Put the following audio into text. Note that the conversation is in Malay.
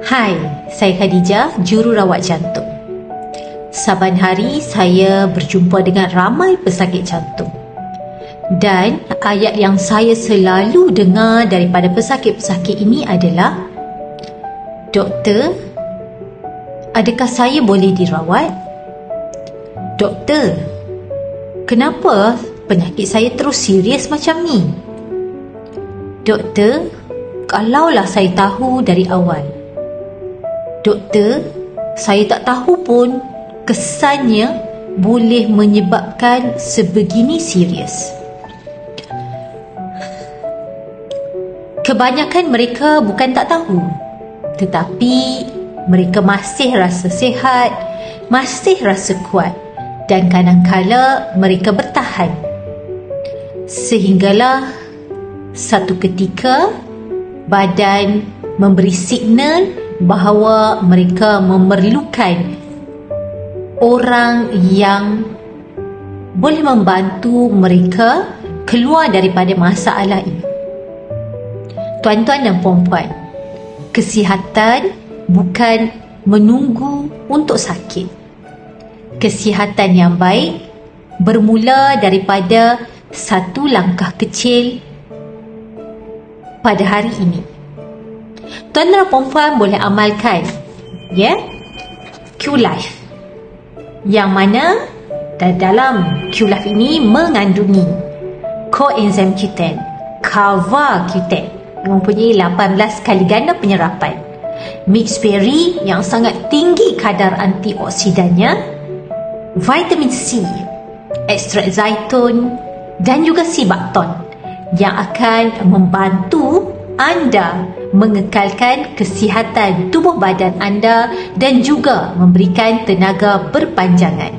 Hai, saya Khadijah, jururawat jantung. Saban hari saya berjumpa dengan ramai pesakit jantung. Dan ayat yang saya selalu dengar daripada pesakit-pesakit ini adalah, "Doktor, adakah saya boleh dirawat? Doktor, kenapa penyakit saya terus serius macam ni? Doktor, kalaulah saya tahu dari awal. Doktor, saya tak tahu pun kesannya boleh menyebabkan sebegini serius." Kebanyakan mereka bukan tak tahu, tetapi mereka masih rasa sihat, masih rasa kuat, dan kadang-kala mereka bertahan. Sehinggalah satu ketika badan memberi signal bahawa mereka memerlukan orang yang boleh membantu mereka keluar daripada masalah ini. Tuan-tuan dan puan-puan, kesihatan bukan menunggu untuk sakit. Kesihatan yang baik bermula daripada satu langkah kecil pada hari ini. Tuan-tuan dan puan-puan boleh amalkan Q-Life, yang mana dalam Q-Life ini mengandungi coenzim Q10, kava Q10, mempunyai 18 kali ganda penyerapan, mixed berry yang sangat tinggi kadar antioksidannya, vitamin C, ekstrak zaitun dan juga sibakton yang akan membantu anda mengekalkan kesihatan tubuh badan anda dan juga memberikan tenaga berpanjangan.